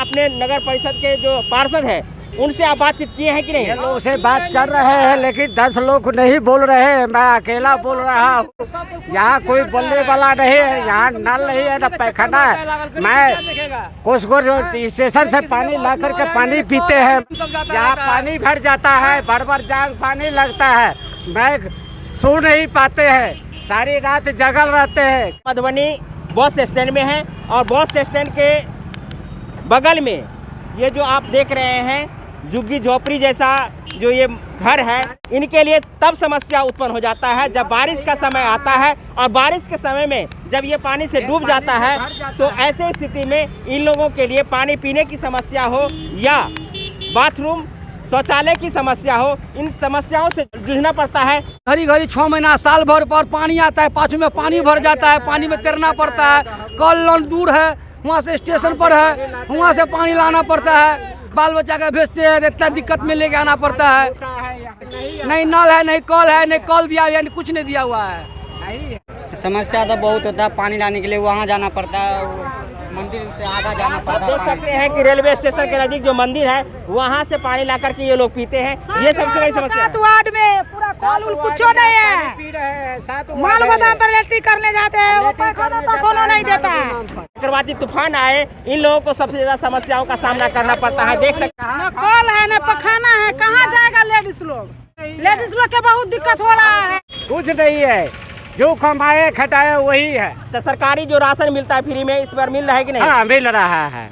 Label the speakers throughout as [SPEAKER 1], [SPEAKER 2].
[SPEAKER 1] अपने नगर परिषद के जो पार्षद हैं उनसे आप बातचीत किए हैं कि नहीं?
[SPEAKER 2] लोगों से बात कर रहे हैं लेकिन 10 लोग नहीं बोल रहे हैं, मैं अकेला बोल रहा हूँ। यहाँ कोई बोलने वाला नहीं है, यहाँ नल नहीं है, न पैखाना है। मैं कुछ स्टेशन से पानी ला करके पानी पीते हैं, यहाँ पानी भर जाता है, भर जाग पानी लगता है, मैं सो नहीं पाते हैं, सारी रात जगल रहते हैं।
[SPEAKER 1] मधुबनी बस स्टैंड में है और बस स्टैंड के बगल में ये जो आप देख रहे हैं झुग्गी झोपड़ी जैसा जो ये घर है, इनके लिए तब समस्या उत्पन्न हो जाता है जब बारिश का समय आता है। और बारिश के समय में जब ये पानी से डूब जाता है तो ऐसे स्थिति में इन लोगों के लिए पानी पीने की समस्या हो या बाथरूम शौचालय की समस्या हो, इन समस्याओं से जूझना पड़ता है।
[SPEAKER 3] घड़ी 6 महीना साल भर पर पानी आता है, पाँच में पानी भर जाता है, पानी में तैरना पड़ता है। कल दूर है, वहाँ से स्टेशन पर है, वहाँ से पानी लाना पड़ता है, बाल बच्चा का भेजते हैं, इतना दिक्कत में लेके आना पड़ता है। नहीं नल है, नहीं कल है, नहीं कल दिया हुआ है, कुछ नहीं दिया हुआ है।
[SPEAKER 4] समस्या तो बहुत होता है, पानी लाने के लिए वहाँ जाना पड़ता है, मंदिर से आगा जाना पड़ता है।
[SPEAKER 1] देख सकते हैं कि रेलवे स्टेशन के नजदीक जो मंदिर है वहाँ से पानी ला करके ये लोग पीते हैं। ये सबसे बड़ी समस्या है।
[SPEAKER 5] 7 वार्ड में पूरा कॉल कुछ नहीं है, माल गोदाम पर इलेक्ट्रिक करने जाते हैं, वो पैखाना तक होना नहीं देता है।
[SPEAKER 1] चक्रवाती तूफान आए, इन लोगों को सबसे ज्यादा समस्याओं का सामना करना पड़ता है। देख सकते हैं
[SPEAKER 5] न कॉल है न पखाना है, कहाँ जाएगा लेडीज लोग के बहुत दिक्कत हो रहा है।
[SPEAKER 2] कुछ नहीं है, जो कमाए खटाए वही है।
[SPEAKER 1] अच्छा, सरकारी जो राशन मिलता है फ्री में, इस बार मिल रहा है कि नहीं?
[SPEAKER 2] हाँ मिल रहा है।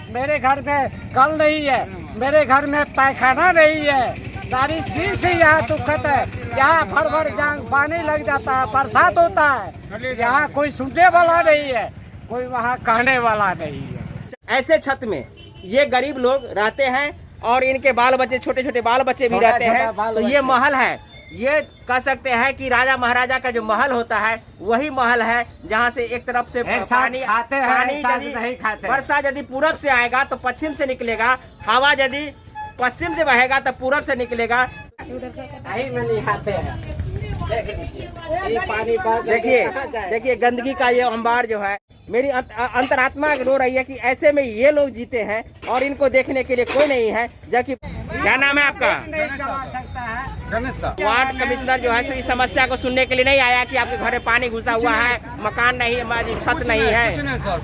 [SPEAKER 2] मेरे घर में कल नहीं है, मेरे घर में पैखाना नहीं है, सारी चीज से यहाँ दुखत है। यहाँ भर जांग पानी लग जाता है, बरसात होता है, यहाँ कोई सुनने वाला नहीं है, कोई वहाँ कहने वाला नहीं है।
[SPEAKER 1] ऐसे छत में ये गरीब लोग रहते हैं और इनके बाल बच्चे, छोटे छोटे बाल बच्चे भी रहते हैं। तो ये महल है, ये कह सकते हैं कि राजा महाराजा का जो महल होता है वही महल है, जहाँ से एक तरफ से पानी वर्षा यदि पूरब से आएगा तो पश्चिम से निकलेगा, हवा यदि पश्चिम से बहेगा तो पूरब से निकलेगा। देखिए गंदगी का ये अंबार जो है, मेरी अंतरात्मा रो रही है कि ऐसे में ये लोग जीते हैं और इनको देखने के लिए कोई नहीं है। जबकि क्या नाम है आपका? वार्ड कमिश्नर जो है इस समस्या को सुनने के लिए नहीं आया कि आपके घर में पानी घुसा हुआ है, मकान नहीं है, छत नहीं है।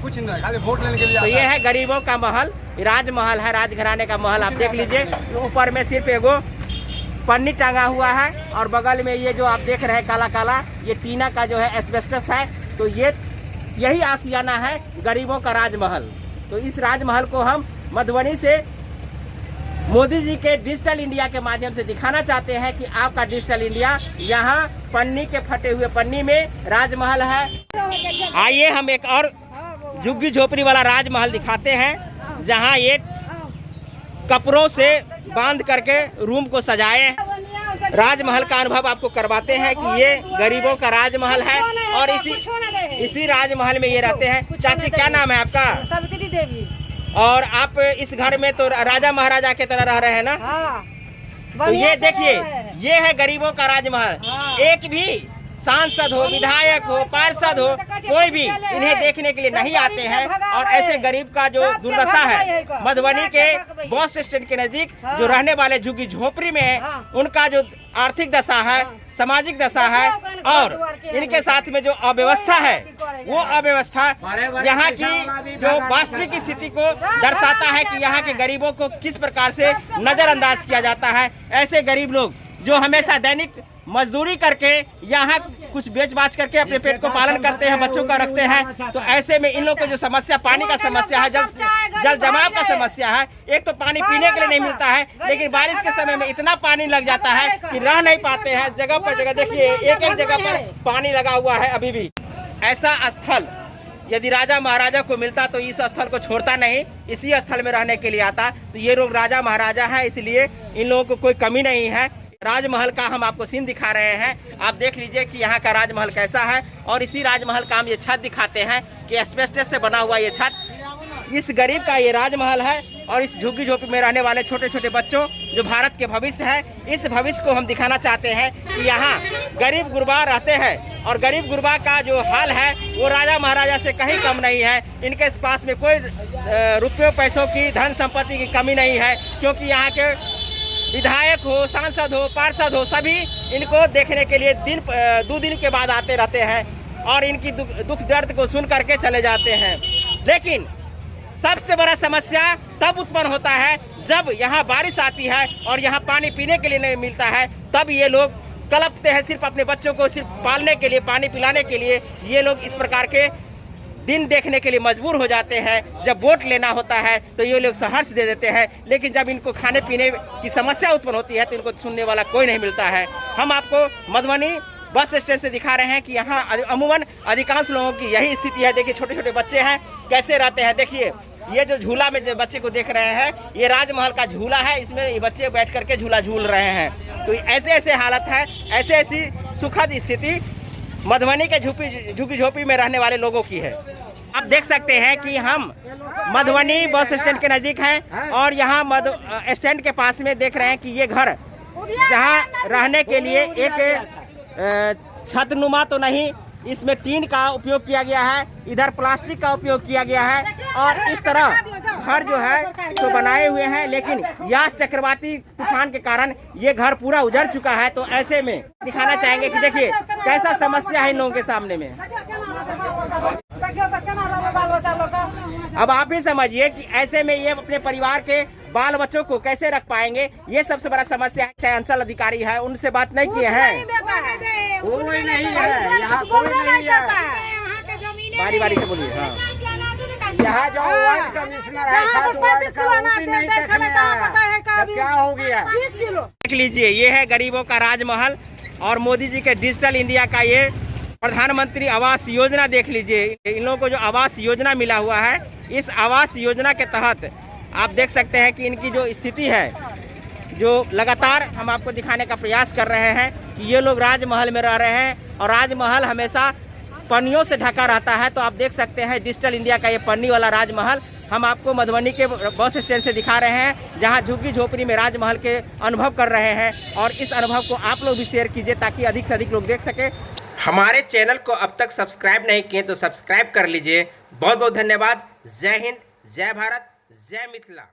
[SPEAKER 6] कुछ नहीं, खाली वोट लेने के लिए।
[SPEAKER 1] तो ये है गरीबों का महल, राजमहल है, राजघराने का महल। आप देख लीजिए, ऊपर में सिर्फ एगो पन्नी टांगा हुआ है और बगल में ये जो आप देख रहे हैं काला काला, ये टीना का जो है एस्बेस्टस है। तो यही आशियाना है गरीबों का राजमहल। तो इस राजमहल को हम मधुबनी से मोदी जी के डिजिटल इंडिया के माध्यम से दिखाना चाहते हैं कि आपका डिजिटल इंडिया यहाँ पन्नी के फटे हुए पन्नी में राजमहल है। आइए हम एक और झुग्गी झोपड़ी वाला राजमहल दिखाते हैं, जहाँ ये कपड़ों से बांध करके रूम को सजाए। राजमहल का अनुभव आपको करवाते हैं कि ये गरीबों का राजमहल है और इसी राजमहल में ये रहते हैं। चाची क्या नाम है आपका?
[SPEAKER 5] सवित्री देवी।
[SPEAKER 1] और आप इस घर में तो राजा महाराजा की तरह रह रहे हैं ना? तो ये देखिए, ये है गरीबों का राजमहल। एक भी सांसद हो, विधायक हो, पार्षद हो, कोई भी इन्हें देखने के लिए नहीं आते हैं। और ऐसे गरीब का जो दुर्दशा है मधुबनी के बस स्टैंड के नजदीक जो रहने वाले झुग्गी झोपड़ी में है, उनका जो आर्थिक दशा है, सामाजिक दशा है और इनके साथ में जो अव्यवस्था है, वो अव्यवस्था यहाँ की जो वास्तविक स्थिति को दर्शाता है कि यहाँ के गरीबों को किस प्रकार से नजरअंदाज किया जाता है। ऐसे गरीब लोग जो हमेशा दैनिक मजदूरी करके यहाँ कुछ बेच बाच करके अपने पेट को पालन करते हैं, बच्चों का रखते हैं। तो ऐसे में इन लोगों को जो समस्या पानी का समस्या है, जल जमाव का समस्या है, एक तो पानी पीने के लिए नहीं मिलता है, लेकिन बारिश के समय में इतना पानी लग जाता है कि रह नहीं पाते हैं। जगह पर जगह देखिए, एक एक जगह पर पानी लगा हुआ है अभी भी। ऐसा स्थल यदि राजा महाराजा को मिलता तो इस स्थल को छोड़ता नहीं, इसी स्थल में रहने के लिए आता। तो ये लोग राजा महाराजा हैं, इसलिए इन लोगों को कोई कमी नहीं है। राजमहल का हम आपको सीन दिखा रहे हैं, आप देख लीजिए कि यहाँ का राजमहल कैसा है। और इसी राजमहल का हम ये छत दिखाते हैं कि एस्बेस्टस से बना हुआ ये छत इस गरीब का ये राजमहल है। और इस झुग्गी झोपड़ी में रहने वाले छोटे छोटे बच्चों जो भारत के भविष्य है, इस भविष्य को हम दिखाना चाहते हैं कि यहाँ गरीब गुरबा रहते हैं। और गरीब गुरबा का जो हाल है वो राजा महाराजा से कहीं कम नहीं है। इनके पास में कोई रुपयों पैसों की धन संपत्ति की कमी नहीं है, क्योंकि यहाँ के विधायक हो, सांसद हो, पार्षद हो, सभी इनको देखने के लिए 2 दिन के बाद आते रहते हैं और इनकी दुख दर्द को सुन करके चले जाते हैं। लेकिन सबसे बड़ा समस्या तब उत्पन्न होता है जब यहाँ बारिश आती है और यहाँ पानी पीने के लिए नहीं मिलता है, तब ये लोग कलपते हैं। सिर्फ अपने बच्चों को सिर्फ पालने के लिए, पानी पिलाने के लिए ये लोग इस प्रकार के दिन देखने के लिए मजबूर हो जाते हैं। जब वोट लेना होता है तो ये लोग सहर्ष दे देते हैं, लेकिन जब इनको खाने पीने की समस्या उत्पन्न होती है तो इनको सुनने वाला कोई नहीं मिलता है। हम आपको मधुबनी बस स्टैंड से दिखा रहे हैं कि यहाँ अमूमन अधिकांश लोगों की यही स्थिति है। देखिए छोटे छोटे बच्चे हैं कैसे रहते हैं। देखिए ये जो झूला में जो बच्चे को देख रहे हैं, ये राजमहल का झूला है, इसमें ये बच्चे बैठ करके झूला झूल रहे हैं। तो ऐसे ऐसे हालत है, ऐसे ऐसी सुखद स्थिति मधुबनी के झुग्गी झोपड़ी में रहने वाले लोगों की है। आप देख सकते हैं कि हम मधुबनी बस स्टैंड के नज़दीक हैं और यहाँ स्टैंड के पास में देख रहे हैं कि ये घर जहाँ रहने के लिए एक छतनुमा तो नहीं, इसमें टीन का उपयोग किया गया है, इधर प्लास्टिक का उपयोग किया गया है और इस तरह घर जो है तो बनाए हुए हैं। लेकिन यास चक्रवाती तूफान के कारण ये घर पूरा उजड़ चुका है। तो ऐसे में दिखाना चाहेंगे कि देखिए कैसा समस्या है इन लोगों के सामने में। अब आप ही समझिए कि ऐसे में ये अपने परिवार के बाल बच्चों को कैसे रख पाएंगे, ये सबसे बड़ा समस्या है। चाहे अंचल अधिकारी है, उनसे बात नहीं किए हैं,
[SPEAKER 2] कोई नहीं है, यहाँ कोई नहीं है।
[SPEAKER 1] बारी बारी से बोलिए। हाँ
[SPEAKER 2] यहाँ जो वार्ड कमिश्नर है, साथ वार्ड का वो भी नहीं देखने आया, तो क्या हो गया?
[SPEAKER 1] देख लीजिए, ये है गरीबों का राजमहल और मोदी जी के डिजिटल इंडिया का ये प्रधानमंत्री आवास योजना देख लीजिए। इन लोगों को जो आवास योजना मिला हुआ है, इस आवास योजना के तहत आप देख सकते हैं कि इनकी जो स्थिति है, जो लगातार हम आपको दिखाने का प्रयास कर रहे हैं कि ये लोग राजमहल में रह रहे हैं और राजमहल हमेशा पन्नियों से ढका रहता है। तो आप देख सकते हैं डिजिटल इंडिया का ये पन्नी वाला राजमहल हम आपको मधुबनी के बस स्टैंड से दिखा रहे हैं, जहां झुग्गी झोपड़ी में राजमहल के अनुभव कर रहे हैं। और इस अनुभव को आप लोग भी शेयर कीजिए ताकि अधिक से अधिक लोग देख सके। हमारे चैनल को अब तक सब्सक्राइब नहीं किए तो सब्सक्राइब कर लीजिए। बहुत बहुत धन्यवाद। जय हिंद, जय भारत, जय मिथिला।